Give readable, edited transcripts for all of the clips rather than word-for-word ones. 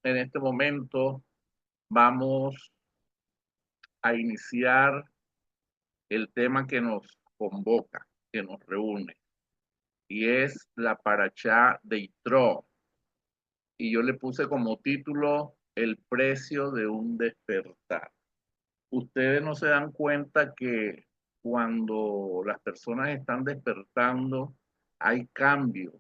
En este momento vamos a iniciar el tema que nos convoca, que nos reúne, y es la Parashá de Yitro. Y yo le puse como título El precio de un despertar. Ustedes no se dan cuenta que cuando las personas están despertando, hay cambios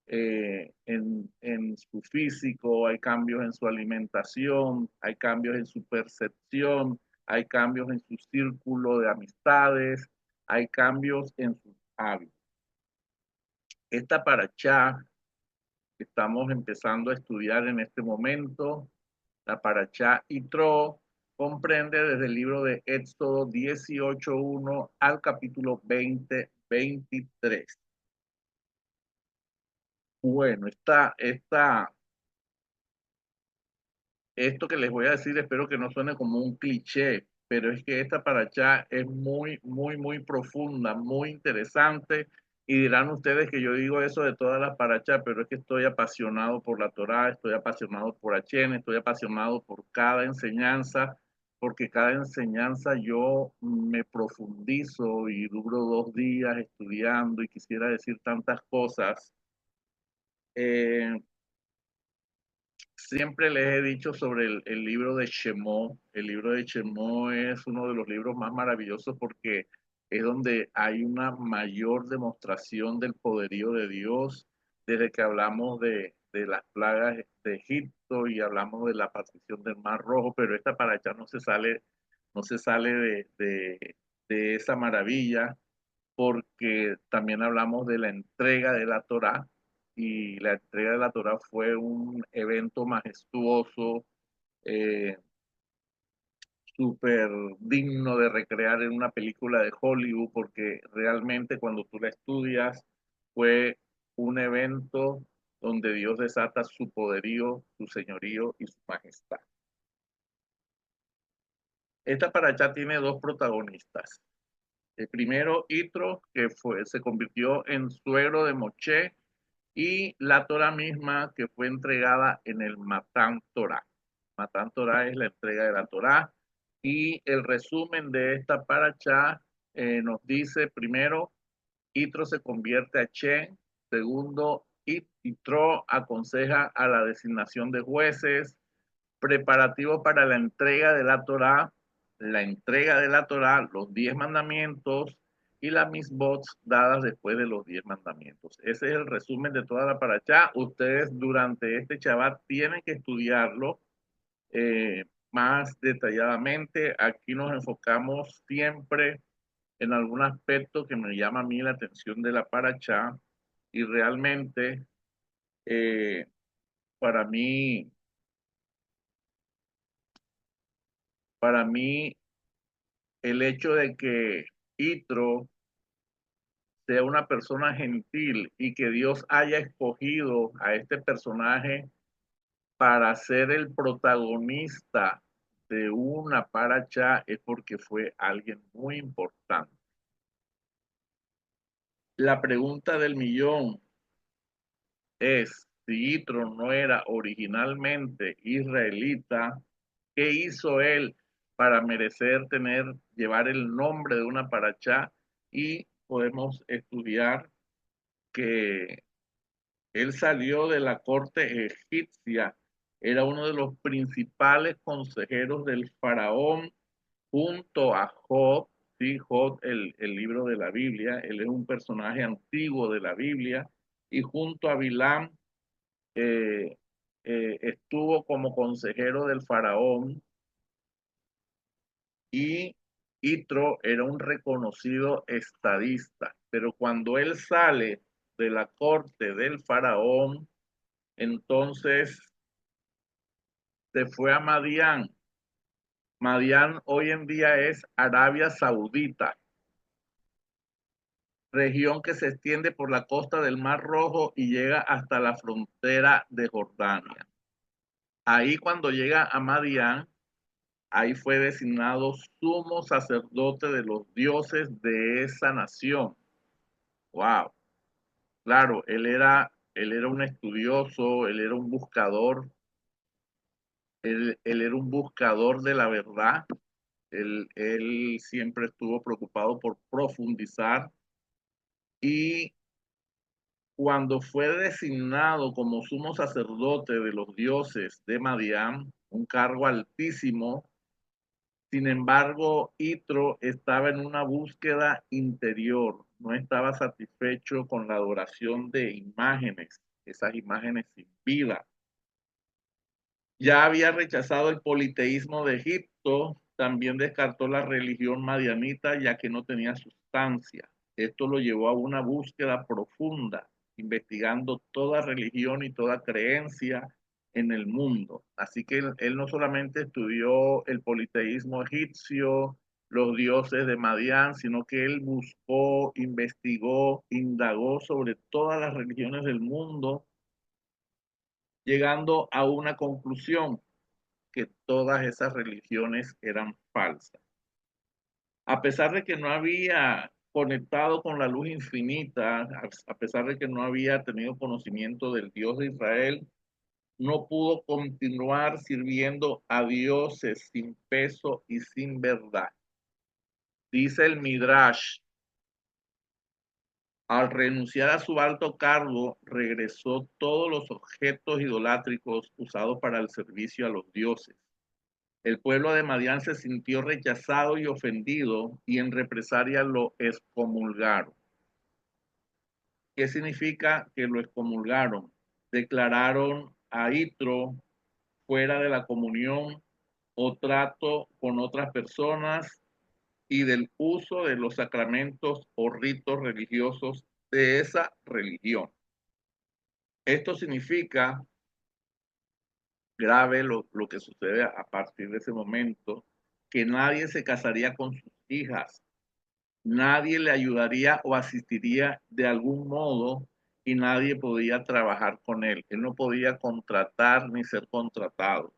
en su físico, hay cambios en su alimentación, hay cambios en su percepción, hay cambios en su círculo de amistades, hay cambios en sus hábitos. Esta parachá que estamos empezando a estudiar en este momento, la parachá Yitro, comprende desde el libro de Éxodo 18:1 al capítulo 20:23. Bueno, esto que les voy a decir, espero que no suene como un cliché, pero es que esta paracha es muy, muy, muy profunda, muy interesante. Y dirán ustedes que yo digo eso de todas las parachas, pero es que estoy apasionado por la Torá, estoy apasionado por Achén, estoy apasionado por cada enseñanza, porque cada enseñanza yo me profundizo y duro 2 días estudiando y quisiera decir tantas cosas. Eh, Siempre les he dicho sobre el libro de Shemó. El libro de Shemó es uno de los libros más maravillosos porque es donde hay una mayor demostración del poderío de Dios desde que hablamos de las plagas de Egipto y hablamos de la partición del Mar Rojo, pero esta para allá no se sale de esa maravilla porque también hablamos de la entrega de la Torá y la entrega de la Torá fue un evento majestuoso, eh, súper digno de recrear en una película de Hollywood, porque realmente cuando tú la estudias fue un evento donde Dios desata su poderío, su señorío y su majestad. Esta paracha tiene dos protagonistas. El primero, Itro, se convirtió en suegro de Moshe, y la Torah misma que fue entregada en el Matán Torah. Matán Torah es la entrega de la Torah. Y el resumen de esta paracha nos dice, primero, Itro se convierte a Chen. Segundo, Itro aconseja a la designación de jueces, preparativo para la entrega de la entrega de la Torá, los 10 mandamientos y las misbots dadas después de los 10 mandamientos. Ese es el resumen de toda la paracha. Ustedes durante este Shabbat tienen que estudiarlo más detalladamente. Aquí nos enfocamos siempre en algún aspecto que me llama a mí la atención de la paracha y realmente eh, para mí, para mí el hecho de que Itro sea una persona gentil y que Dios haya escogido a este personaje para ser el protagonista de una paracha es porque fue alguien muy importante. La pregunta del millón es, si Itro no era originalmente israelita, ¿qué hizo él para merecer llevar el nombre de una paracha? Y podemos estudiar que él salió de la corte egipcia, era uno de los principales consejeros del faraón junto a Job, sí, Job, el libro de la Biblia, él es un personaje antiguo de la Biblia, y junto a Bilam eh, estuvo como consejero del faraón, y Itro era un reconocido estadista, pero cuando él sale de la corte del faraón, entonces se fue a Madián. Madián hoy en día es Arabia Saudita, región que se extiende por la costa del Mar Rojo y llega hasta la frontera de Jordania. Ahí cuando llega a Madián, ahí fue designado sumo sacerdote de los dioses de esa nación. Wow. Claro, él era Él era un estudioso, él era un buscador, él era un buscador de la verdad. Él siempre estuvo preocupado por profundizar y cuando fue designado como sumo sacerdote de los dioses de Madián, un cargo altísimo, sin embargo, Itro estaba en una búsqueda interior, no estaba satisfecho con la adoración de imágenes, esas imágenes sin vida. Ya había rechazado el politeísmo de Egipto, también descartó la religión madianita ya que no tenía sustancia. Esto lo llevó a una búsqueda profunda, investigando toda religión y toda creencia en el mundo. Así que él no solamente estudió el politeísmo egipcio, los dioses de Madián, sino que él buscó, investigó, indagó sobre todas las religiones del mundo, llegando a una conclusión que todas esas religiones eran falsas. A pesar de que no había conectado con la luz infinita, a pesar de que no había tenido conocimiento del Dios de Israel, no pudo continuar sirviendo a dioses sin peso y sin verdad. Dice el Midrash, al renunciar a su alto cargo, regresó todos los objetos idolátricos usados para el servicio a los dioses. El pueblo de Madián se sintió rechazado y ofendido y en represalia lo excomulgaron. ¿Qué significa que lo excomulgaron? Declararon a Itro fuera de la comunión o trato con otras personas y del uso de los sacramentos o ritos religiosos de esa religión. Esto significa grave lo que sucede a partir de ese momento, que nadie se casaría con sus hijas, nadie le ayudaría o asistiría de algún modo y nadie podía trabajar con él. Él no podía contratar ni ser contratado.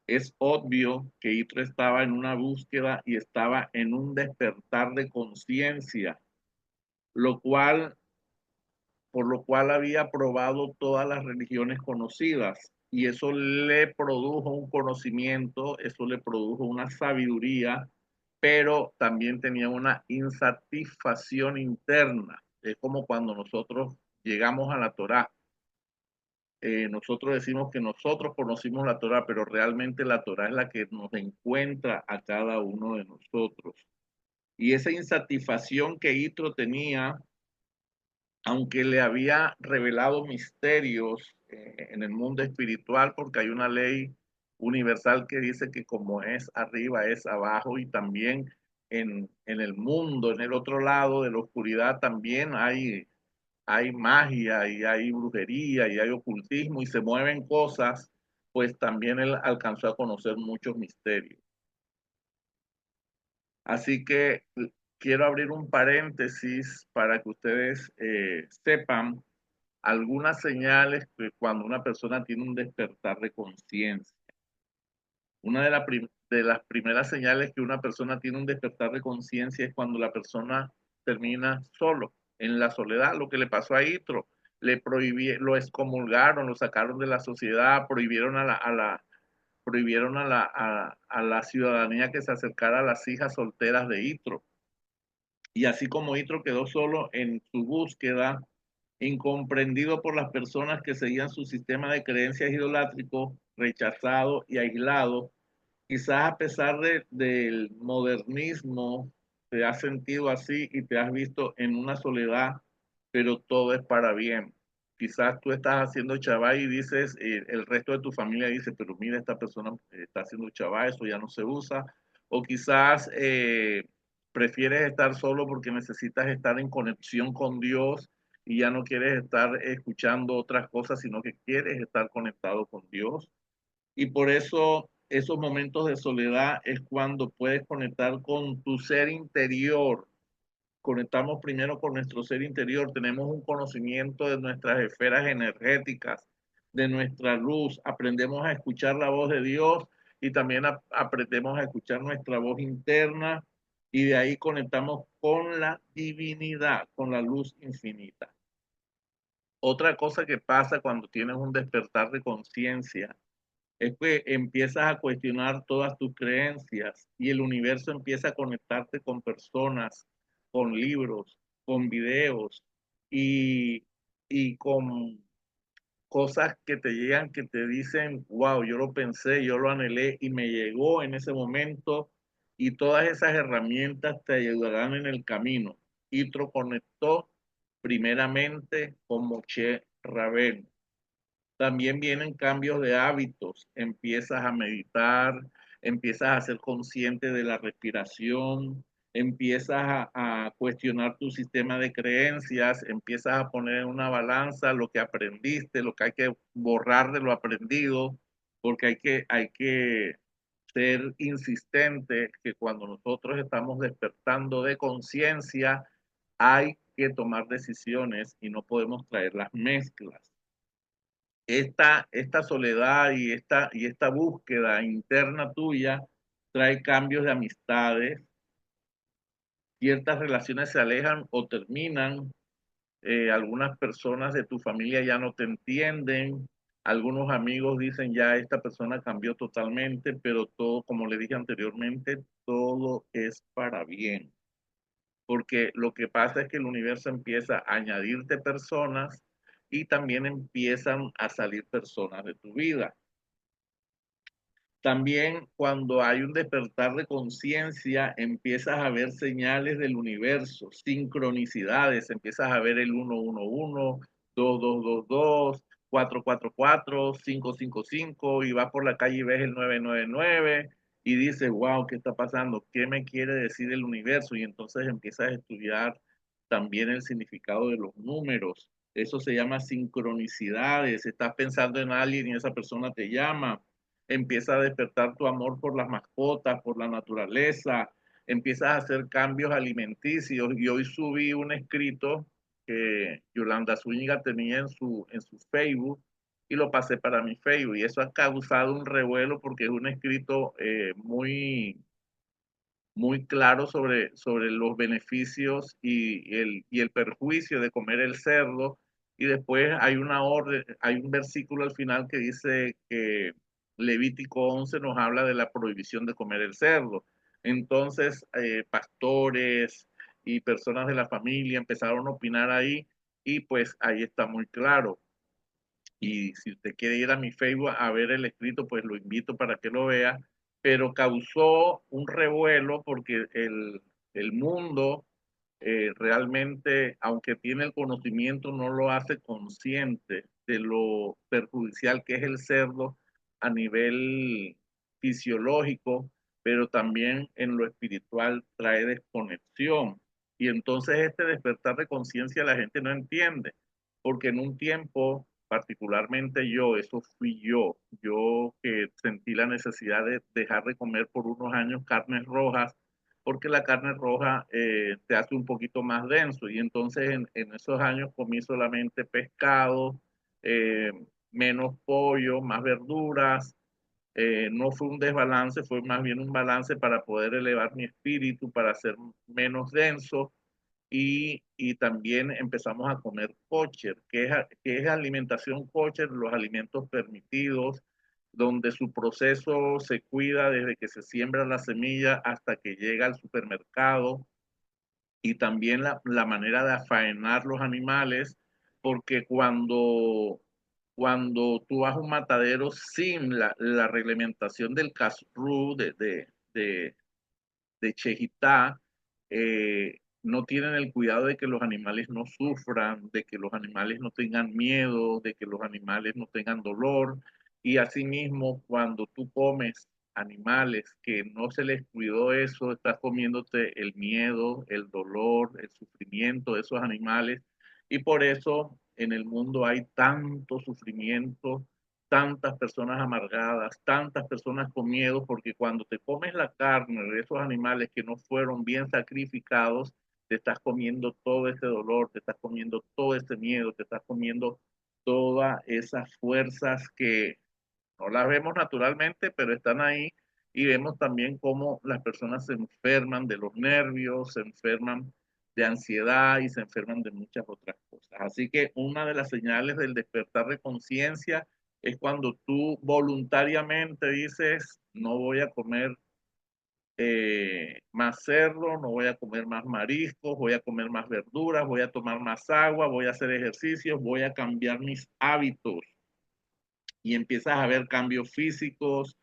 Es obvio que Hitler estaba en una búsqueda y estaba en un despertar de conciencia, lo cual, por lo cual había probado todas las religiones conocidas y eso le produjo un conocimiento, eso le produjo una sabiduría, pero también tenía una insatisfacción interna. Es como cuando nosotros llegamos a la Torá. Nosotros decimos que nosotros conocimos la Torá, pero realmente la Torá es la que nos encuentra a cada uno de nosotros. Y esa insatisfacción que Itro tenía, aunque le había revelado misterios en el mundo espiritual, porque hay una ley universal que dice que como es arriba es abajo y también en el mundo, en el otro lado de la oscuridad también hay magia y hay brujería y hay ocultismo y se mueven cosas, pues también él alcanzó a conocer muchos misterios. Así que quiero abrir un paréntesis para que ustedes sepan algunas señales que cuando una persona tiene un despertar de conciencia. Una de las primeras señales que una persona tiene un despertar de conciencia es cuando la persona termina solo, en la soledad, lo que le pasó a Itro. Lo excomulgaron, lo sacaron de la sociedad, prohibieron a la ciudadanía que se acercara a las hijas solteras de Itro. Y así como Itro quedó solo en su búsqueda, incomprendido por las personas que seguían su sistema de creencias idolátrico, rechazado y aislado, quizás a pesar del modernismo, te has sentido así y te has visto en una soledad, pero todo es para bien. Quizás tú estás haciendo chavá y dices, el resto de tu familia dice, pero mira, esta persona está haciendo chavá, eso ya no se usa. O quizás prefieres estar solo porque necesitas estar en conexión con Dios y ya no quieres estar escuchando otras cosas, sino que quieres estar conectado con Dios. Y por eso esos momentos de soledad es cuando puedes conectar con tu ser interior. Conectamos primero con nuestro ser interior, tenemos un conocimiento de nuestras esferas energéticas, de nuestra luz, aprendemos a escuchar la voz de Dios y también aprendemos a escuchar nuestra voz interna y de ahí conectamos con la divinidad, con la luz infinita. Otra cosa que pasa cuando tienes un despertar de conciencia es que empiezas a cuestionar todas tus creencias y el universo empieza a conectarte con personas, con libros, con videos y, y con cosas que te llegan que te dicen, wow, yo lo pensé, yo lo anhelé y me llegó en ese momento y todas esas herramientas te ayudarán en el camino. Itro conectó primeramente con Moshe Rabén. También vienen cambios de hábitos, empiezas a meditar, empiezas a ser consciente de la respiración, empiezas a cuestionar tu sistema de creencias, empiezas a poner en una balanza lo que aprendiste, lo que hay que borrar de lo aprendido, porque hay que ser insistente que cuando nosotros estamos despertando de conciencia, hay que tomar decisiones y no podemos traer las mezclas. Esta soledad y esta búsqueda interna tuya trae cambios de amistades, ciertas relaciones se alejan o terminan, algunas personas de tu familia ya no te entienden, algunos amigos dicen ya esta persona cambió totalmente, pero todo, como le dije anteriormente, todo es para bien, porque lo que pasa es que el universo empieza a añadirte personas y también empiezan a salir personas de tu vida. También cuando hay un despertar de conciencia, empiezas a ver señales del universo, sincronicidades, empiezas a ver el 111, 2222, 444, 555 y vas por la calle y ves el 999 y dices, wow, ¿qué está pasando? ¿Qué me quiere decir el universo? Y entonces empiezas a estudiar también el significado de los números. Eso se llama sincronicidades. Estás pensando en alguien y esa persona te llama, empieza a despertar tu amor por las mascotas, por la naturaleza, empiezas a hacer cambios alimenticios. Y hoy subí un escrito que Yolanda Zúñiga tenía en su Facebook y lo pasé para mi Facebook. Y eso ha causado un revuelo porque es un escrito muy claro sobre los beneficios y el perjuicio de comer el cerdo. Y después hay una orden, hay un versículo al final que dice que Levítico 11 nos habla de la prohibición de comer el cerdo. Entonces, pastores y personas de la familia empezaron a opinar ahí y pues ahí está muy claro. Y si usted quiere ir a mi Facebook a ver el escrito, pues lo invito para que lo vea, pero causó un revuelo porque el mundo realmente, aunque tiene el conocimiento, no lo hace consciente de lo perjudicial que es el cerdo a nivel fisiológico, pero también en lo espiritual trae desconexión. Y entonces este despertar de conciencia la gente no entiende, porque en un tiempo, particularmente yo, eso fui yo que sentí la necesidad de dejar de comer por unos años carnes rojas, porque la carne roja te hace un poquito más denso y entonces en esos años comí solamente pescado, eh, menos pollo, más verduras. No fue un desbalance, fue más bien un balance para poder elevar mi espíritu, para ser menos denso y también empezamos a comer kosher, que es alimentación kosher, los alimentos permitidos, donde su proceso se cuida desde que se siembra la semilla hasta que llega al supermercado y también la manera de afaenar los animales, porque cuando tú vas a un matadero sin la reglamentación del CASRU, de Chejitá, no tienen el cuidado de que los animales no sufran, de que los animales no tengan miedo, de que los animales no tengan dolor. Y asimismo, cuando tú comes animales que no se les cuidó eso, estás comiéndote el miedo, el dolor, el sufrimiento de esos animales. Y por eso en el mundo hay tanto sufrimiento, tantas personas amargadas, tantas personas con miedo, porque cuando te comes la carne de esos animales que no fueron bien sacrificados, te estás comiendo todo ese dolor, te estás comiendo todo ese miedo, te estás comiendo todas esas fuerzas que no las vemos naturalmente, pero están ahí y vemos también cómo las personas se enferman de los nervios, se enferman de ansiedad y se enferman de muchas otras cosas. Así que una de las señales del despertar de conciencia es cuando tú voluntariamente dices, no voy a comer más cerdo, no voy a comer más mariscos, voy a comer más verduras, voy a tomar más agua, voy a hacer ejercicios, voy a cambiar mis hábitos y empiezas a ver cambios físicos,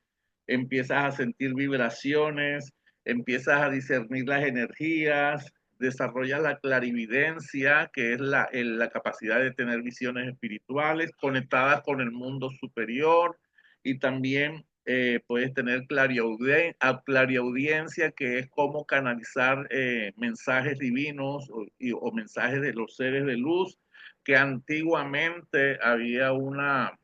empiezas a sentir vibraciones, empiezas a discernir las energías, desarrollas la clarividencia, que es la capacidad de tener visiones espirituales conectadas con el mundo superior y también puedes tener clariaudiencia, que es cómo canalizar mensajes divinos o mensajes de los seres de luz, que antiguamente había una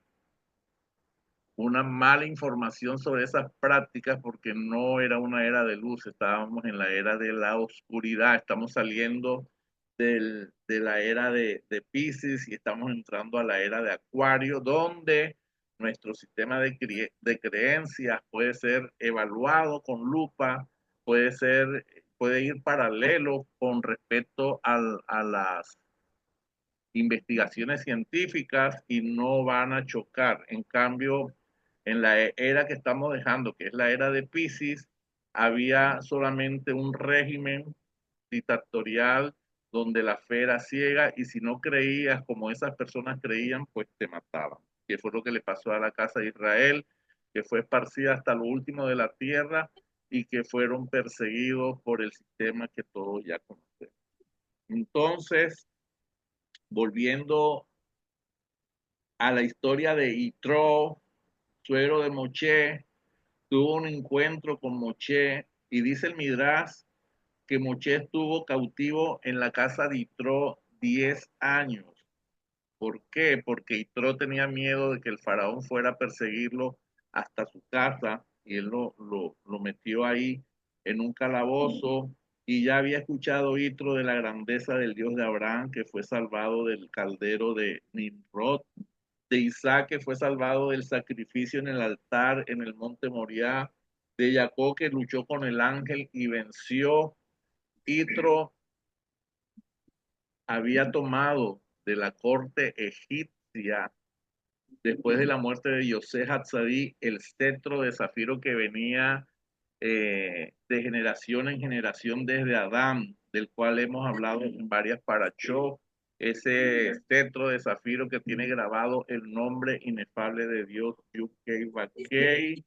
mala información sobre esas prácticas porque no era una era de luz, estábamos en la era de la oscuridad, estamos saliendo de la era de Piscis y estamos entrando a la era de Acuario, donde nuestro sistema de creencias puede ser evaluado con lupa, puede ir paralelo con respecto a las investigaciones científicas y no van a chocar. En cambio, en la era que estamos dejando, que es la era de Piscis, había solamente un régimen dictatorial donde la fe era ciega y si no creías como esas personas creían, pues te mataban. Que fue lo que le pasó a la casa de Israel, que fue esparcida hasta lo último de la tierra y que fueron perseguidos por el sistema que todos ya conocemos. Entonces, volviendo a la historia de Yitro, suegro de Moshe, tuvo un encuentro con Moshe y dice el Midrash que Moshe estuvo cautivo en la casa de Yitro 10 años. ¿Por qué? Porque Yitro tenía miedo de que el faraón fuera a perseguirlo hasta su casa y él lo metió ahí en un calabozo y ya había escuchado Yitro de la grandeza del Dios de Abraham que fue salvado del caldero de Nimrod, de Isaac que fue salvado del sacrificio en el altar en el monte Moriah, de Jacob que luchó con el ángel y venció. Itro había tomado de la corte egipcia, después de la muerte de Yosef Hatzadí, el cetro de zafiro que venía de generación en generación desde Adán, del cual hemos hablado en varias parachós, ese cetro de zafiro que tiene grabado el nombre inefable de Dios, Yud-Kei Vav-Kei,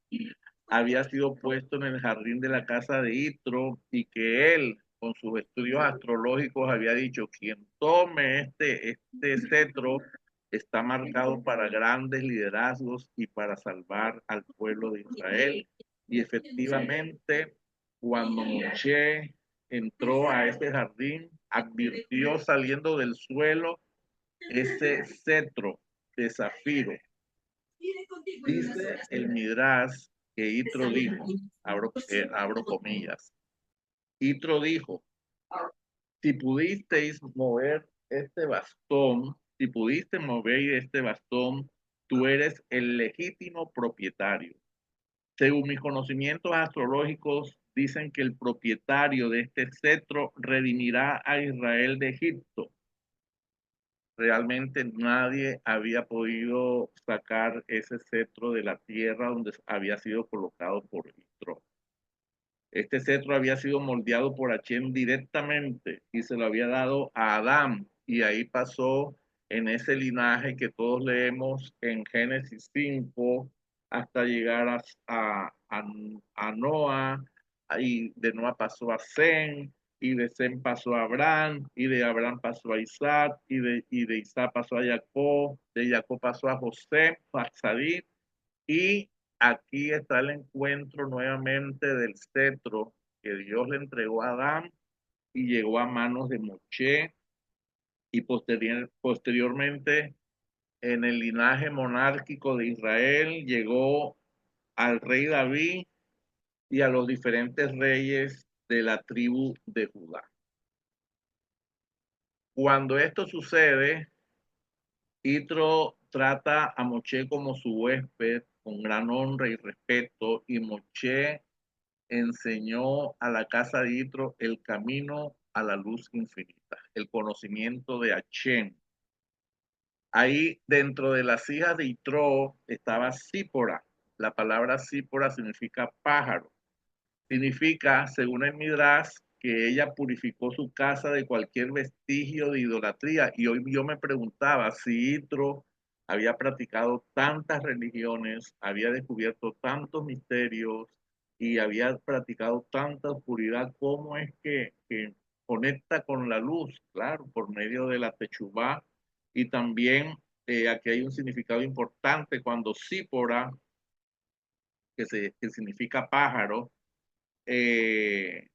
había sido puesto en el jardín de la casa de Itro y que él, con sus estudios astrológicos, había dicho, quien tome este cetro está marcado para grandes liderazgos y para salvar al pueblo de Israel. Y efectivamente, cuando Moshe entró a ese jardín, advirtió saliendo del suelo ese cetro de zafiro. Dice el Midrash que Itro dijo, abro comillas, Itro dijo, si pudisteis mover este bastón, si pudiste mover este bastón, tú eres el legítimo propietario. Según mis conocimientos astrológicos, dicen que el propietario de este cetro redimirá a Israel de Egipto. Realmente nadie había podido sacar ese cetro de la tierra donde había sido colocado por Yitro. Este cetro había sido moldeado por Hashem directamente y se lo había dado a Adán y ahí pasó en ese linaje que todos leemos en Génesis 5 hasta llegar a Noah, y de Noah pasó a Sem, y de Sem pasó a Abraham, y de Abraham pasó a Isaac, y de Isaac pasó a Jacob, de Jacob pasó a José, a Sadir, y aquí está el encuentro nuevamente del cetro que Dios le entregó a Adán y llegó a manos de Moshe y posteriormente en el linaje monárquico de Israel llegó al rey David y a los diferentes reyes de la tribu de Judá. Cuando esto sucede, Itro trata a Moshe como su huésped con gran honra y respeto y Moshe enseñó a la casa de Itro el camino a la luz infinita, el conocimiento de Hashem. Ahí dentro de las hijas de Itro estaba Sípora. La palabra Sípora significa pájaro. Significa, según el Midrash, que ella purificó su casa de cualquier vestigio de idolatría. Y hoy yo me preguntaba si Itro había practicado tantas religiones, había descubierto tantos misterios y había practicado tanta oscuridad, ¿cómo es que conecta con la luz? Claro, por medio de la techubá. Y también aquí hay un significado importante cuando Sípora, que significa pájaro, eh,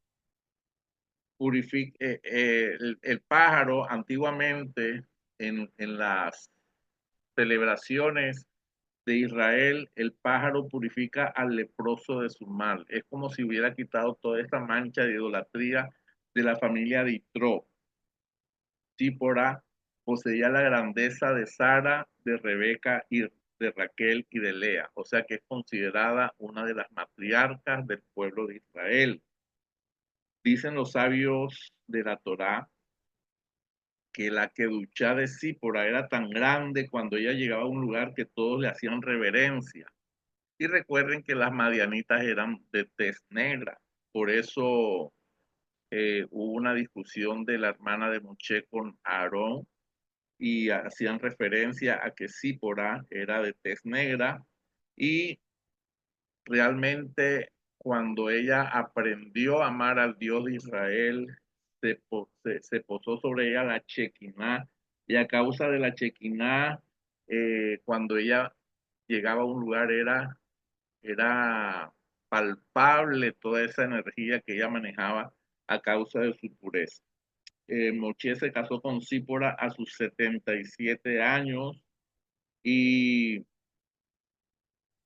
el pájaro antiguamente en las celebraciones de Israel, el pájaro purifica al leproso de su mal. Es como si hubiera quitado toda esta mancha de idolatría de la familia de Itro. Sípora poseía la grandeza de Sara, de Rebeca y de Raquel y de Lea, o sea que es considerada una de las matriarcas del pueblo de Israel. Dicen los sabios de la Torá que la queduchá de Sípora era tan grande cuando ella llegaba a un lugar que todos le hacían reverencia. Y recuerden que las madianitas eran de tez negra, por eso hubo una discusión de la hermana de Moshe con Aarón y hacían referencia a que Sípora era de tez negra y realmente cuando ella aprendió a amar al Dios de Israel, se posó sobre ella la Chequiná y a causa de la Chequiná, cuando ella llegaba a un lugar era palpable toda esa energía que ella manejaba a causa de su pureza. Moche se casó con Sípora a sus 77 años y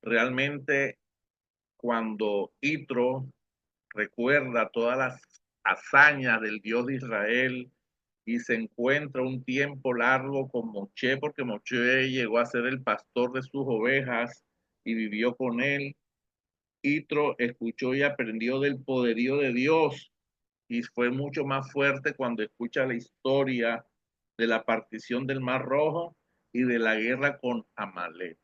realmente cuando Itro recuerda todas las hazañas del Dios de Israel y se encuentra un tiempo largo con Moche, porque Moche llegó a ser el pastor de sus ovejas y vivió con él. Itro escuchó y aprendió del poderío de Dios y fue mucho más fuerte cuando escucha la historia de la partición del Mar Rojo y de la guerra con Amalek,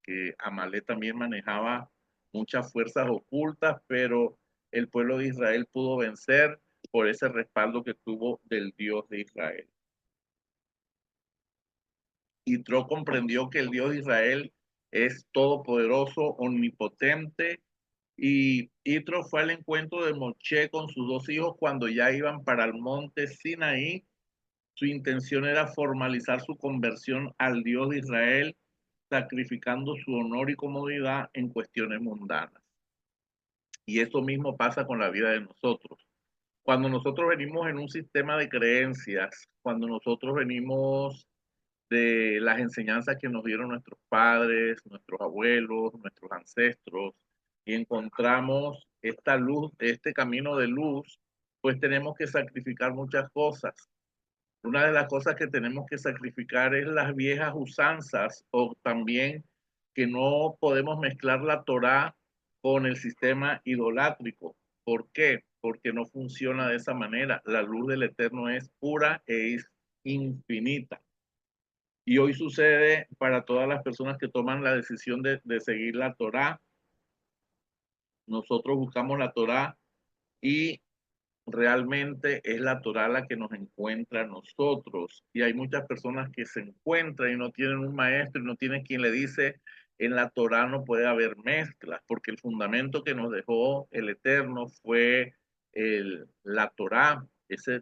que Amalek también manejaba muchas fuerzas ocultas, pero el pueblo de Israel pudo vencer por ese respaldo que tuvo del Dios de Israel. Yitro comprendió que el Dios de Israel es todopoderoso, omnipotente, y Yitro fue al encuentro de Moche con sus dos hijos cuando ya iban para el monte Sinaí. Su intención era formalizar su conversión al Dios de Israel, sacrificando su honor y comodidad en cuestiones mundanas. Y eso mismo pasa con la vida de nosotros. Cuando nosotros venimos en un sistema de creencias, cuando nosotros venimos de las enseñanzas que nos dieron nuestros padres, nuestros abuelos, nuestros ancestros, y encontramos esta luz, este camino de luz, pues tenemos que sacrificar muchas cosas. Una de las cosas que tenemos que sacrificar es las viejas usanzas o también que no podemos mezclar la Torá con el sistema idolátrico. ¿Por qué? Porque no funciona de esa manera. La luz del Eterno es pura e es infinita. Y hoy sucede para todas las personas que toman la decisión de seguir la Torá. Nosotros buscamos la Torá y realmente es la Torá la que nos encuentra a nosotros. Y hay muchas personas que se encuentran y no tienen un maestro y no tienen quien le dice, en la Torá no puede haber mezclas, porque el fundamento que nos dejó el Eterno fue la Torá.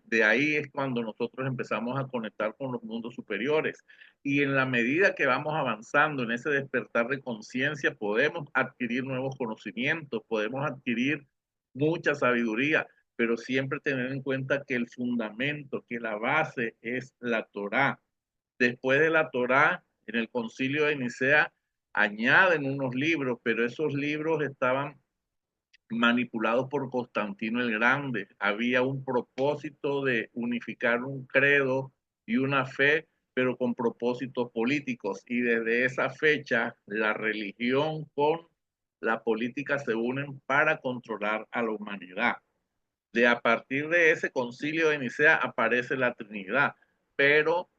De ahí es cuando nosotros empezamos a conectar con los mundos superiores. Y en la medida que vamos avanzando en ese despertar de conciencia, podemos adquirir nuevos conocimientos, podemos adquirir mucha sabiduría, pero siempre tener en cuenta que el fundamento, que la base es la Torá. Después de la Torá, en el concilio de Nicea, añaden unos libros, pero esos libros estaban manipulados por Constantino el Grande. Había un propósito de unificar un credo y una fe, pero con propósitos políticos. Y desde esa fecha, la religión con la política se unen para controlar a la humanidad. De a partir de ese concilio de Nicea aparece la Trinidad, pero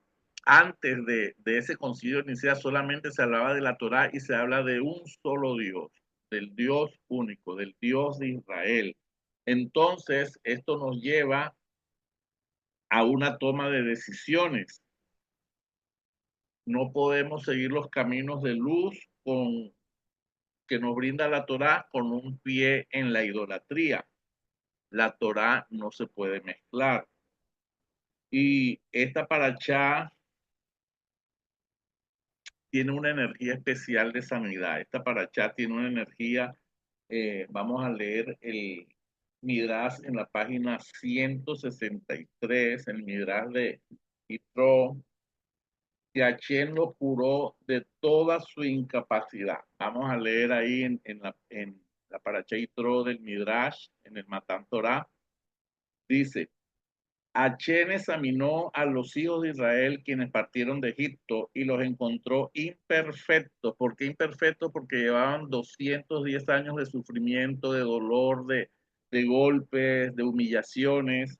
antes de ese concilio de Nicea solamente se hablaba de la Torá y se habla de un solo Dios, del Dios único, del Dios de Israel. Entonces, esto nos lleva a una toma de decisiones. No podemos seguir los caminos de luz con, que nos brinda la Torá con un pie en la idolatría. La Torá no se puede mezclar. Y esta paracha tiene una energía especial de sanidad. Esta paracha tiene una energía, vamos a leer el Midrash en la página 163, el Midrash de Yitro, que Hashem lo curó de toda su incapacidad. Vamos a leer ahí en la paracha Yitro del Midrash, en el Matan Torah, dice, Achén examinó a los hijos de Israel quienes partieron de Egipto y los encontró imperfectos. ¿Por qué imperfectos? Porque llevaban 210 años de sufrimiento, de dolor, de golpes, de humillaciones,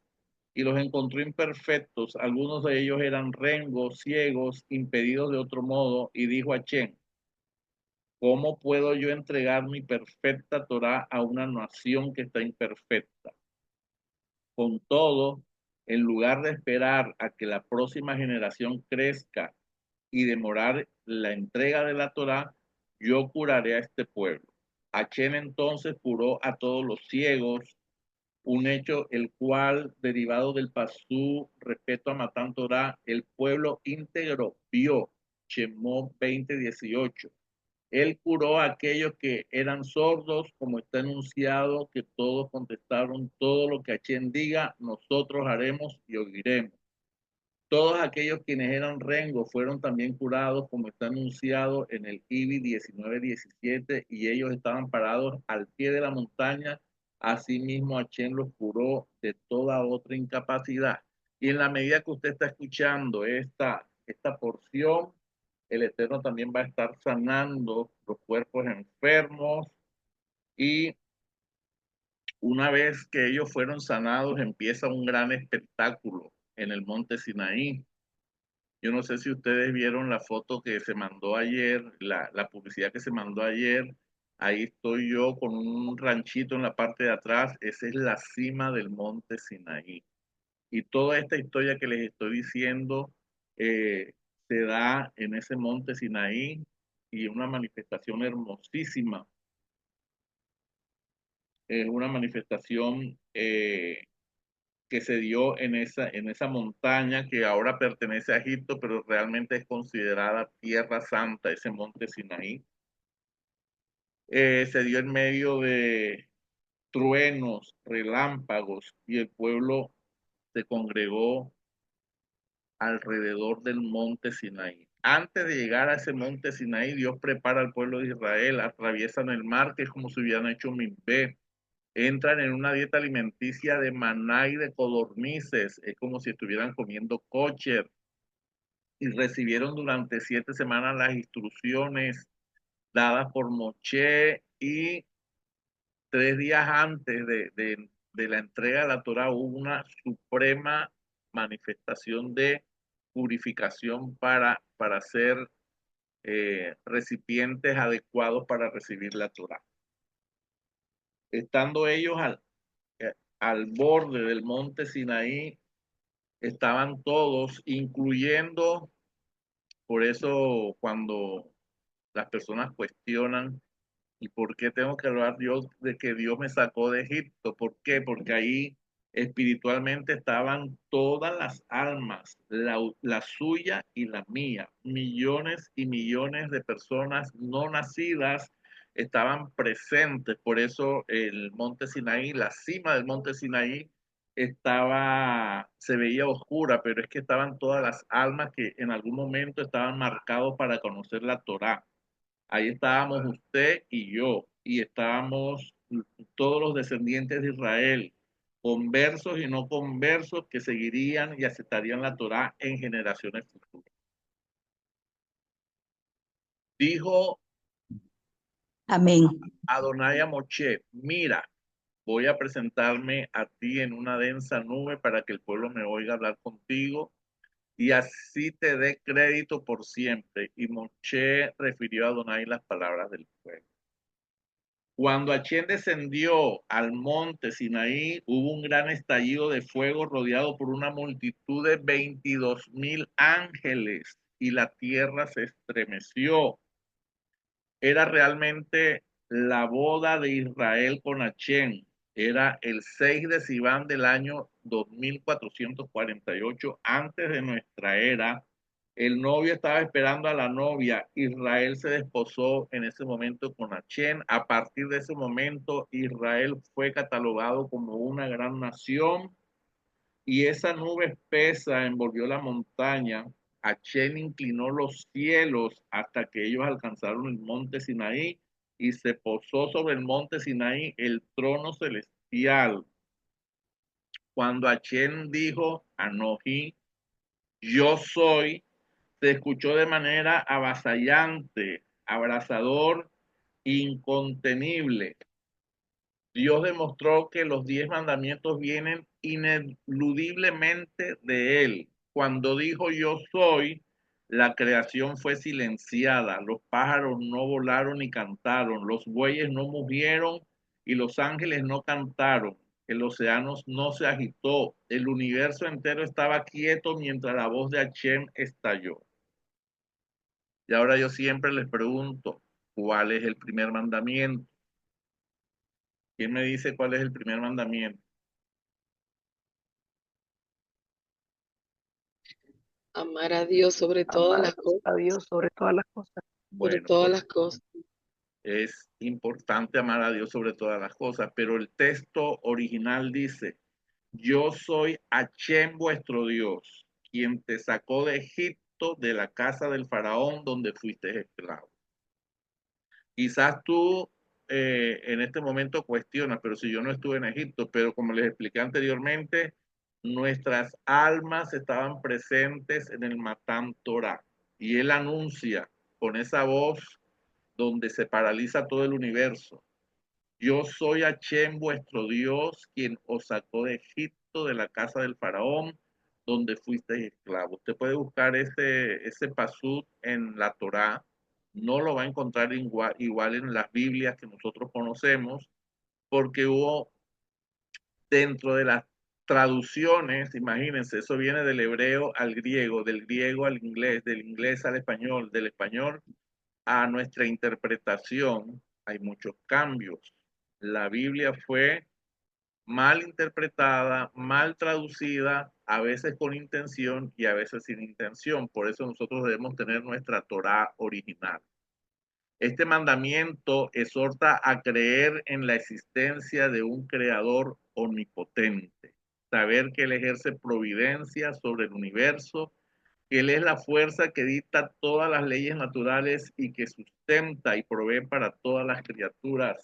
y los encontró imperfectos. Algunos de ellos eran rengos, ciegos, impedidos de otro modo, y dijo a Achén, ¿cómo puedo yo entregar mi perfecta Torah a una nación que está imperfecta? Con todo, en lugar de esperar a que la próxima generación crezca y demorar la entrega de la Torá, yo curaré a este pueblo. Achén entonces curó a todos los ciegos, un hecho el cual, derivado del pasú, respeto a Matán Torá, el pueblo íntegro vio, Shemot 20:18. Él curó a aquellos que eran sordos, como está enunciado, que todos contestaron, todo lo que Achén diga, nosotros haremos y oiremos. Todos aquellos quienes eran rengos fueron también curados, como está anunciado en el IBI 19:17, y ellos estaban parados al pie de la montaña. Asimismo, Achén los curó de toda otra incapacidad. Y en la medida que usted está escuchando esta porción, el Eterno también va a estar sanando los cuerpos enfermos y una vez que ellos fueron sanados, empieza un gran espectáculo en el monte Sinaí. Yo no sé si ustedes vieron la foto que se mandó ayer, la publicidad que se mandó ayer. Ahí estoy yo con un ranchito en la parte de atrás. Esa es la cima del monte Sinaí. Y toda esta historia que les estoy diciendo eh, se da en ese monte Sinaí y una manifestación hermosísima. Es una manifestación que se dio en esa montaña que ahora pertenece a Egipto, pero realmente es considerada Tierra Santa, ese monte Sinaí. Se dio en medio de truenos, relámpagos, y el pueblo se congregó alrededor del monte Sinaí. Antes de llegar a ese monte Sinaí, Dios prepara al pueblo de Israel, atraviesan el mar, que es como si hubieran hecho Mizpeh, entran en una dieta alimenticia de maná y de codornices, es como si estuvieran comiendo kosher, y recibieron durante 7 semanas las instrucciones dadas por Moshe, y 3 días antes de la entrega de la Torah hubo una suprema manifestación de purificación para ser recipientes adecuados para recibir la Torah. Estando ellos al borde del monte Sinaí, estaban todos, incluyendo, por eso cuando las personas cuestionan, ¿y por qué tengo que hablar Dios de que Dios me sacó de Egipto? ¿Por qué? Porque ahí espiritualmente estaban todas las almas, la suya y la mía. Millones y millones de personas no nacidas estaban presentes. Por eso el monte Sinaí, la cima del monte Sinaí, se veía oscura, pero es que estaban todas las almas que en algún momento estaban marcados para conocer la Torá. Ahí estábamos usted y yo, y estábamos todos los descendientes de Israel, conversos y no conversos, que seguirían y aceptarían la Torá en generaciones futuras. Dijo Amén. Adonai a Moshe, mira, voy a presentarme a ti en una densa nube para que el pueblo me oiga hablar contigo y así te dé crédito por siempre. Y Moshe refirió a Adonai las palabras del fuego. Cuando Achén descendió al monte Sinaí, hubo un gran estallido de fuego rodeado por una multitud de 22,000 ángeles y la tierra se estremeció. Era realmente la boda de Israel con Achén. Era el 6 de Sivan del año 2448 antes de nuestra era. El novio estaba esperando a la novia. Israel se desposó en ese momento con Achén. A partir de ese momento, Israel fue catalogado como una gran nación y esa nube espesa envolvió la montaña. Achén inclinó los cielos hasta que ellos alcanzaron el monte Sinaí y se posó sobre el monte Sinaí el trono celestial. Cuando Achén dijo, Anoji, yo soy, se escuchó de manera avasallante, abrasador, incontenible. Dios demostró que los 10 mandamientos vienen ineludiblemente de Él. Cuando dijo yo soy, la creación fue silenciada, los pájaros no volaron ni cantaron, los bueyes no mugieron y los ángeles no cantaron, el océano no se agitó, el universo entero estaba quieto mientras la voz de Hashem estalló. Y ahora yo siempre les pregunto, ¿cuál es el primer mandamiento? ¿Quién me dice cuál es el primer mandamiento? Amar a Dios sobre todas Amar las cosas, a Dios sobre todas las cosas. sobre Bueno, todas por las cosas. es importante amar a Dios sobre todas las cosas, pero el texto original dice, yo soy Hashem vuestro Dios, quien te sacó de Egipto, de la casa del faraón donde fuiste esclavo. Quizás tú en este momento cuestionas, pero si yo no estuve en Egipto, pero como les expliqué anteriormente, nuestras almas estaban presentes en el Matán Torah y él anuncia con esa voz donde se paraliza todo el universo. Yo soy Hashem vuestro Dios, quien os sacó de Egipto, de la casa del faraón, donde fuisteis esclavos. Usted puede buscar ese pasú en la Torá, no lo va a encontrar igual en las Biblias que nosotros conocemos, porque hubo dentro de las traducciones, imagínense, eso viene del hebreo al griego, del griego al inglés, del inglés al español, del español a nuestra interpretación, hay muchos cambios. La Biblia fue mal interpretada, mal traducida, a veces con intención y a veces sin intención. Por eso nosotros debemos tener nuestra Torá original. Este mandamiento exhorta a creer en la existencia de un creador omnipotente, saber que él ejerce providencia sobre el universo, que él es la fuerza que dicta todas las leyes naturales y que sustenta y provee para todas las criaturas.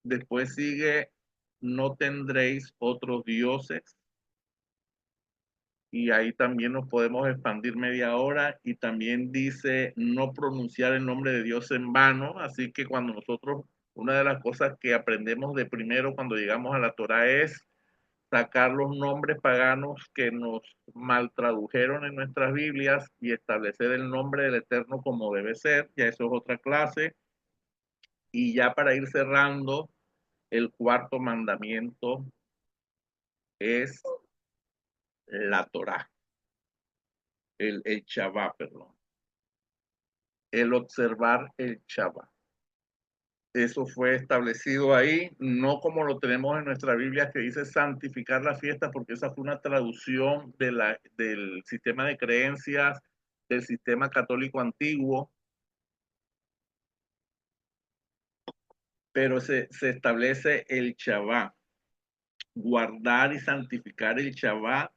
Después sigue, no tendréis otros dioses. Y ahí también nos podemos expandir media hora y también dice no pronunciar el nombre de Dios en vano. Así que cuando nosotros, una de las cosas que aprendemos de primero cuando llegamos a la Torah es sacar los nombres paganos que nos mal tradujeron en nuestras Biblias y establecer el nombre del Eterno como debe ser. Ya eso es otra clase. Y ya para ir cerrando, el cuarto mandamiento es la Torá, el Shabbat, perdón, el observar el Shabbat. Eso fue establecido ahí, no como lo tenemos en nuestra Biblia que dice santificar la fiesta, porque esa fue una traducción del sistema de creencias del sistema católico antiguo, pero se establece el Shabbat. Guardar y santificar el Shabbat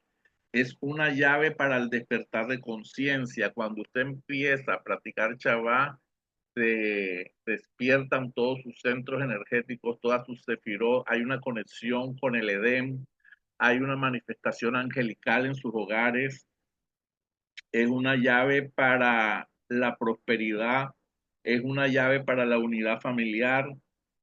es una llave para el despertar de conciencia. Cuando usted empieza a practicar Shabbat, se despiertan todos sus centros energéticos, todas sus sefirot, hay una conexión con el Edén, hay una manifestación angelical en sus hogares, es una llave para la prosperidad, es una llave para la unidad familiar,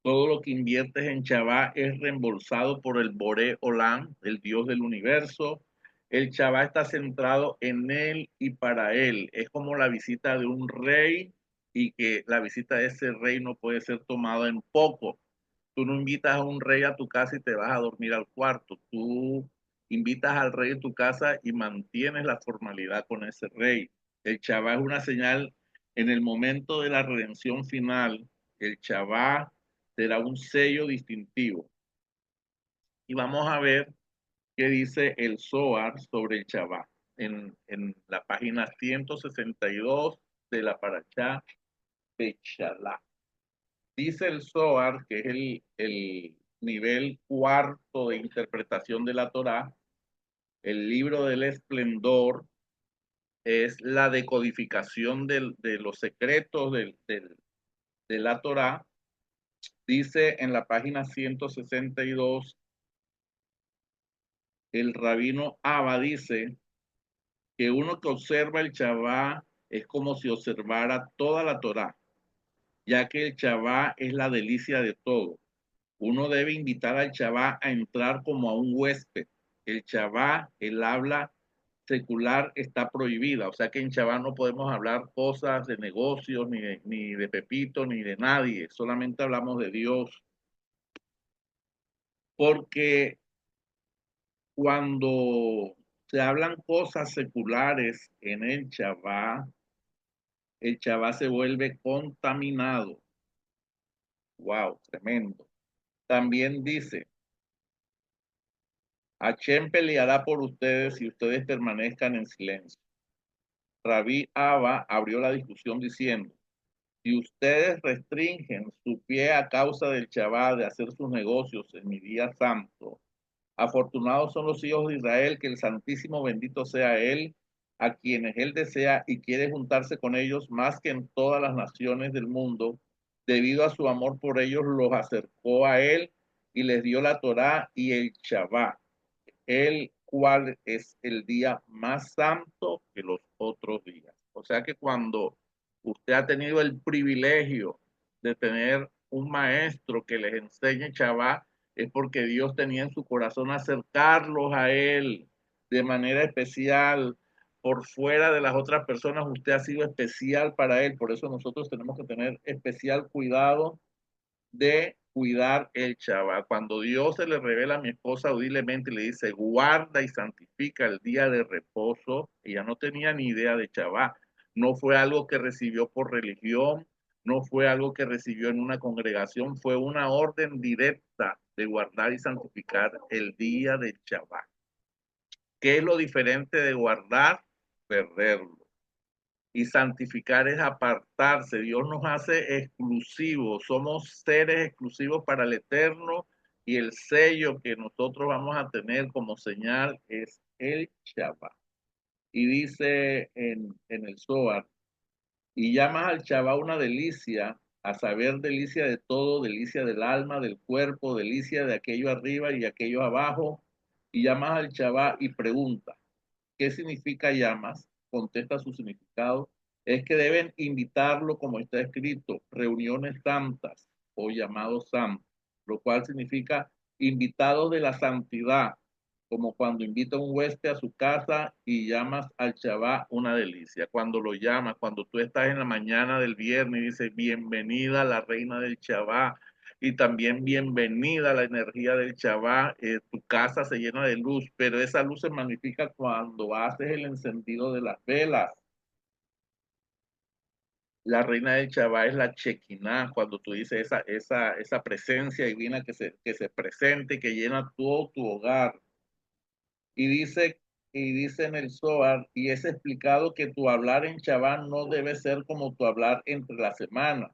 Todo lo que inviertes en Chabá es reembolsado por el Boré Olam, el Dios del universo. El Chabá está centrado en él y para él. Es como la visita de un rey y que la visita de ese rey no puede ser tomada en poco. Tú no invitas a un rey a tu casa y te vas a dormir al cuarto. Tú invitas al rey a tu casa y mantienes la formalidad con ese rey. El Shabbat es una señal en el momento de la redención final. El Shabbat será un sello distintivo. Y vamos a ver qué dice el Zohar sobre el Shabbat en la página 162 de la Parashá Bechalá. Dice el Zohar, que es el nivel cuarto de interpretación de la Torá, el libro del esplendor es la decodificación de los secretos de la Torá. Dice en la página 162, el rabino Abba dice que uno que observa el Shabbat es como si observara toda la Torá, ya que el Shabbat es la delicia de todo. Uno debe invitar al Shabbat a entrar como a un huésped. El Shabbat, el habla secular está prohibida, o sea que en Shabbat no podemos hablar cosas de negocios, ni de Pepito, ni de nadie, solamente hablamos de Dios, porque cuando se hablan cosas seculares en el Shabbat se vuelve contaminado. Wow, tremendo. También dice, Hashem peleará por ustedes si ustedes permanezcan en silencio. Rabí Abba abrió la discusión diciendo, si ustedes restringen su pie a causa del Shabbat de hacer sus negocios en mi día santo, afortunados son los hijos de Israel, que el Santísimo bendito sea Él, a quienes Él desea y quiere juntarse con ellos más que en todas las naciones del mundo. Debido a su amor por ellos, los acercó a Él y les dio la Torá y el Shabbat, el cual es el día más santo que los otros días. O sea que cuando usted ha tenido el privilegio de tener un maestro que les enseñe Shabbat, es porque Dios tenía en su corazón acercarlos a Él de manera especial. Por fuera de las otras personas, usted ha sido especial para Él. Por eso nosotros tenemos que tener especial cuidado de cuidar el Shabbat. Cuando Dios se le revela a mi esposa audiblemente y le dice, guarda y santifica el día de reposo, ella no tenía ni idea de Shabbat. No fue algo que recibió por religión, no fue algo que recibió en una congregación, fue una orden directa de guardar y santificar el día de Shabbat. ¿Qué es lo diferente de guardar? Perderlo. Y santificar es apartarse. Dios nos hace exclusivos, somos seres exclusivos para el eterno y el sello que nosotros vamos a tener como señal es el Shabbat. Y dice en el Zohar, y llamas al Shabbat una delicia, a saber, delicia de todo, delicia del alma, del cuerpo, delicia de aquello arriba y aquello abajo, y llamas al Shabbat y pregunta, ¿qué significa llamas? Contesta su significado. Es que deben invitarlo, como está escrito, reuniones santas o llamados santos, lo cual significa invitados de la santidad, como cuando invita a un huésped a su casa y llamas al Shabbat una delicia. Cuando lo llamas, cuando tú estás en la mañana del viernes y dices, bienvenida la reina del Shabbat, y también bienvenida a la energía del Shabbat, tu casa se llena de luz, pero esa luz se magnifica cuando haces el encendido de las velas. La reina del Shabbat es la Shekinah, cuando tú dices esa presencia divina que se presente, que llena todo tu hogar. Y dice en el Zohar, y es explicado que tu hablar en Shabbat no debe ser como tu hablar entre la semana,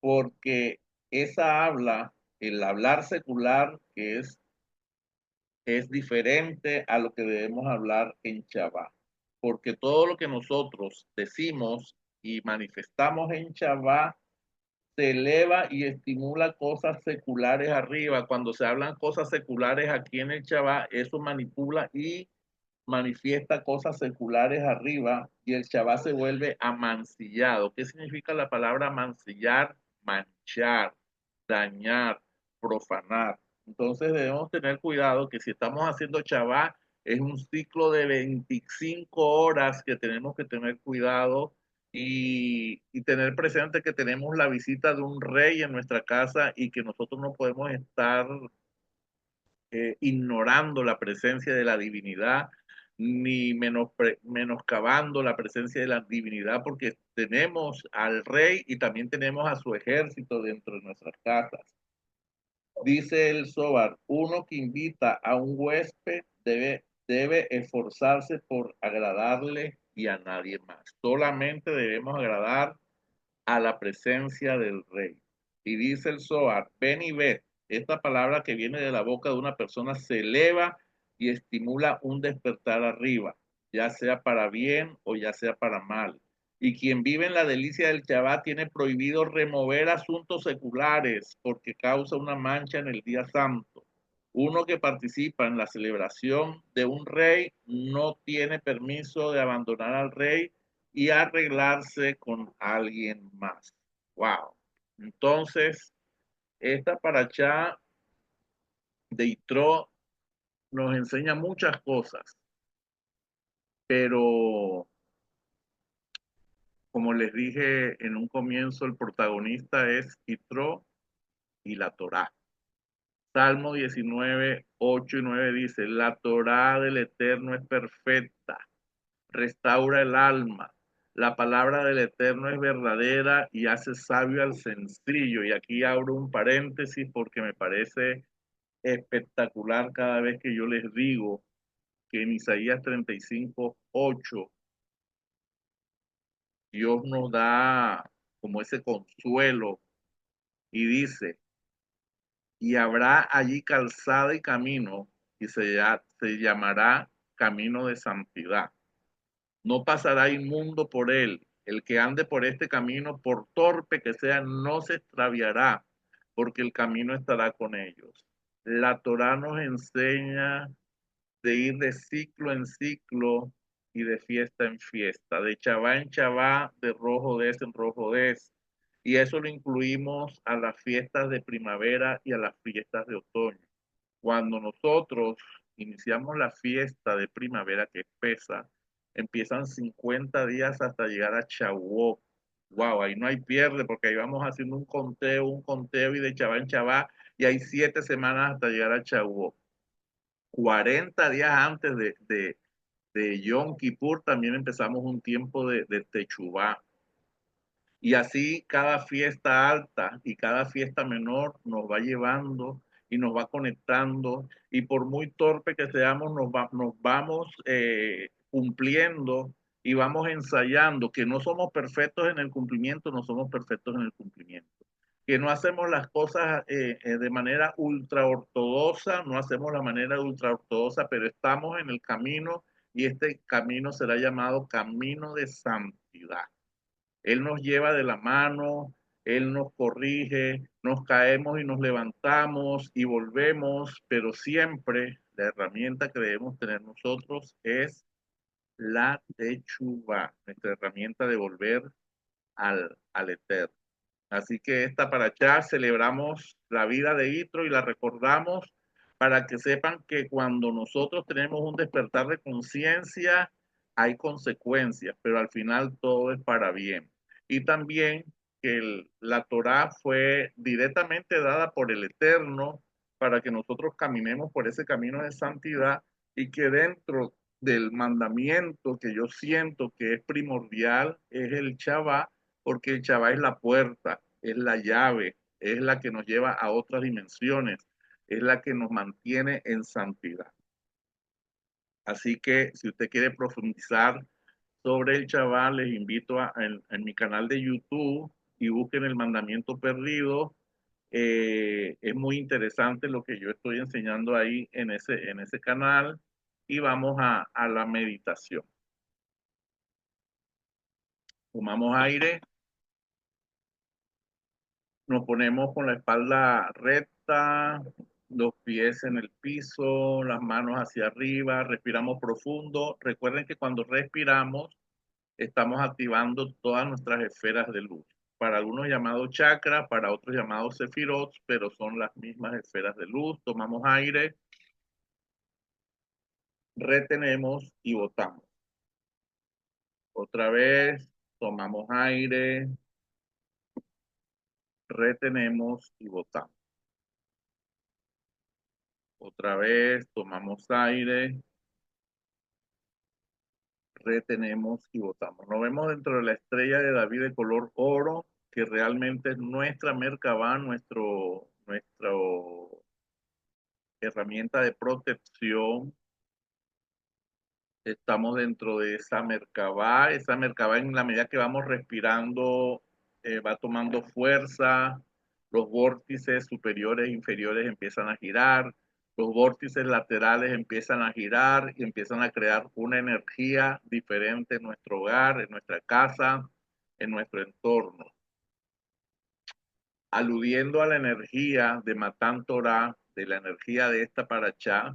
porque esa habla, el hablar secular, es diferente a lo que debemos hablar en Shabbat, porque todo lo que nosotros decimos y manifestamos en Shabbat se eleva y estimula cosas seculares arriba. Cuando se hablan cosas seculares aquí en el Shabbat, eso manipula y manifiesta cosas seculares arriba y el Shabbat se vuelve amancillado. ¿Qué significa la palabra mancillar? Manchar. dañar, profanar. Entonces debemos tener cuidado que si estamos haciendo Shabbat, es un ciclo de 25 horas que tenemos que tener cuidado y tener presente que tenemos la visita de un rey en nuestra casa y que nosotros no podemos estar ignorando la presencia de la divinidad ni menoscabando la presencia de la divinidad porque tenemos al rey y también tenemos a su ejército dentro de nuestras casas. Dice el Zohar, uno que invita a un huésped debe esforzarse por agradarle y a nadie más. Solamente debemos agradar a la presencia del rey. Y dice el Zohar, ven y ve, esta palabra que viene de la boca de una persona se eleva y estimula un despertar arriba, ya sea para bien o ya sea para mal. Y quien vive en la delicia del Shabbat tiene prohibido remover asuntos seculares porque causa una mancha en el día santo. Uno que participa en la celebración de un rey no tiene permiso de abandonar al rey y arreglarse con alguien más. Wow. Entonces, esta paracha de Yitro nos enseña muchas cosas, pero como les dije en un comienzo, el protagonista es Yitro y la Torá. Salmo 19, 8 y 9 dice, la Torá del Eterno es perfecta, restaura el alma. La palabra del Eterno es verdadera y hace sabio al sencillo. Y aquí abro un paréntesis porque me parece espectacular cada vez que yo les digo que en Isaías 35, 8, Dios nos da como ese consuelo y dice, y habrá allí calzada y camino y se llamará camino de santidad. No pasará inmundo por él. El que ande por este camino, por torpe que sea, no se extraviará, porque el camino estará con ellos. La Torá nos enseña de ir de ciclo en ciclo y de fiesta en fiesta, de chabá en chabá, de rojo des en rojo des. Y eso lo incluimos a las fiestas de primavera y a las fiestas de otoño. Cuando nosotros iniciamos la fiesta de primavera, que es Pesa, empiezan 50 días hasta llegar a Shavuot. Wow, ahí no hay pierde porque ahí vamos haciendo un conteo y de chabá en chabá y hay 7 semanas hasta llegar a Shavuot. 40 días antes de Yom Kippur también empezamos un tiempo de Techuvá. Y así cada fiesta alta y cada fiesta menor nos va llevando y nos va conectando y por muy torpe que seamos nos vamos cumpliendo y vamos ensayando que no somos perfectos en el cumplimiento, no somos perfectos en el cumplimiento. Que no hacemos las cosas de manera ultra ortodoxa, no hacemos la manera ultra ortodoxa, pero estamos en el camino y este camino será llamado camino de santidad. Él nos lleva de la mano, Él nos corrige, nos caemos y nos levantamos y volvemos, pero siempre la herramienta que debemos tener nosotros es la techuva, nuestra herramienta de volver al Eterno. Así que esta paracha celebramos la vida de Itro y la recordamos para que sepan que cuando nosotros tenemos un despertar de conciencia, hay consecuencias, pero al final todo es para bien. Y también que la Torá fue directamente dada por el Eterno para que nosotros caminemos por ese camino de santidad y que dentro del mandamiento que yo siento que es primordial es el Shabbat porque el Shabbat es la puerta, es la llave, es la que nos lleva a otras dimensiones, es la que nos mantiene en santidad. Así que si usted quiere profundizar sobre el Shabbat, les invito en mi canal de YouTube y busquen el mandamiento perdido. Es muy interesante lo que yo estoy enseñando ahí en ese canal y vamos a la meditación. Tomamos aire. Nos ponemos con la espalda recta, los pies en el piso, las manos hacia arriba, respiramos profundo. Recuerden que cuando respiramos estamos activando todas nuestras esferas de luz. para algunos llamados chakras, para otros llamados sefirot, pero son las mismas esferas de luz. Tomamos aire, retenemos y botamos. Otra vez, tomamos aire, retenemos y botamos. Otra vez, tomamos aire, retenemos y botamos. Nos vemos dentro de la estrella de David de color oro, que realmente es nuestra Merkabah, nuestra herramienta de protección. Estamos dentro de esa Merkabah. Esa Merkabah, en la medida que vamos respirando, va tomando fuerza. Los vórtices superiores e inferiores empiezan a girar. Los vórtices laterales empiezan a girar y empiezan a crear una energía diferente en nuestro hogar, en nuestra casa, en nuestro entorno. Aludiendo a la energía de Matan Torah, de la energía de esta paracha,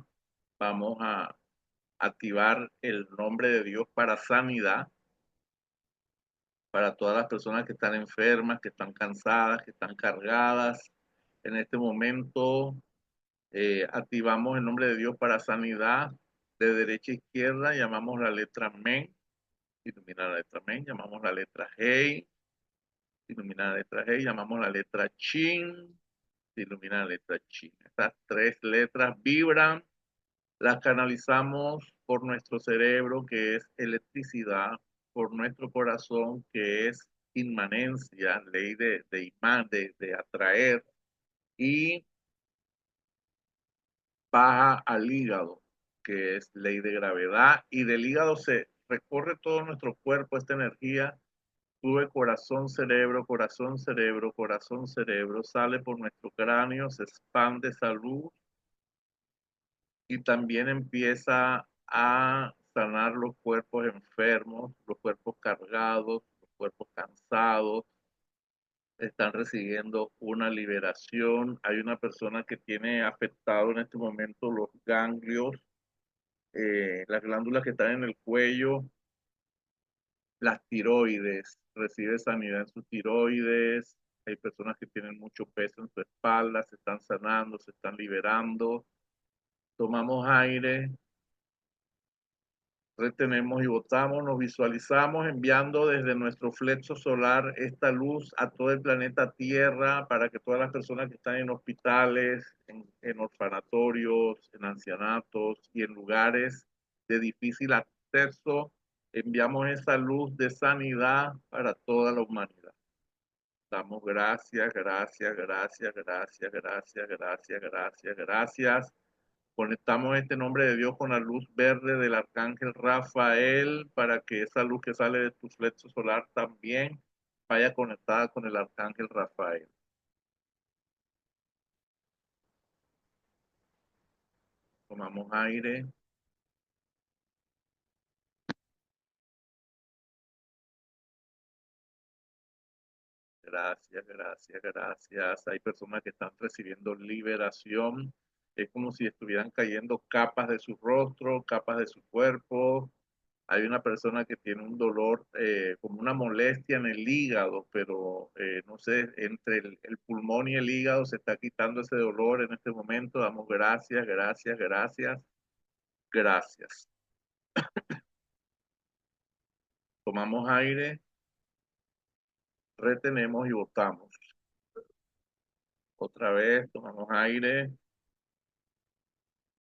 vamos a activar el nombre de Dios para sanidad, para todas las personas que están enfermas, que están cansadas, que están cargadas. En este momento activamos el nombre de Dios para sanidad. De derecha a izquierda llamamos la letra Men, ilumina la letra Men, llamamos la letra Hey, ilumina la letra Hey, llamamos la letra Chin, ilumina la letra Chin. Estas tres letras vibran, las canalizamos por nuestro cerebro, que es electricidad, por nuestro corazón, que es inmanencia, ley de imán, de atraer, y baja al hígado, que es ley de gravedad, y del hígado se recorre todo nuestro cuerpo esta energía, sube corazón, cerebro, corazón, cerebro, corazón, cerebro, sale por nuestro cráneo, se expande salud y también empieza a sanar los cuerpos enfermos, los cuerpos cargados, los cuerpos cansados, están recibiendo una liberación. Hay una persona que tiene afectado en este momento los ganglios, las glándulas que están en el cuello, las tiroides, recibe sanidad en sus tiroides. Hay personas que tienen mucho peso en su espalda, se están sanando, se están liberando. Tomamos aire, retenemos y botamos, nos visualizamos enviando desde nuestro flexo solar esta luz a todo el planeta Tierra para que todas las personas que están en hospitales, en orfanatorios, en ancianatos y en lugares de difícil acceso, enviamos esa luz de sanidad para toda la humanidad. Damos gracias, gracias, gracias, gracias, gracias, gracias, gracias, gracias. Conectamos este nombre de Dios con la luz verde del arcángel Rafael para que esa luz que sale de tu flexo solar también vaya conectada con el arcángel Rafael. Tomamos aire. Gracias, gracias, gracias. Hay personas que están recibiendo liberación. Es como si estuvieran cayendo capas de su rostro, capas de su cuerpo. Hay una persona que tiene un dolor, como una molestia en el hígado, pero no sé, entre el pulmón y el hígado se está quitando ese dolor en este momento. Damos gracias, gracias, gracias, gracias. Tomamos aire, retenemos y botamos. Otra vez, tomamos aire,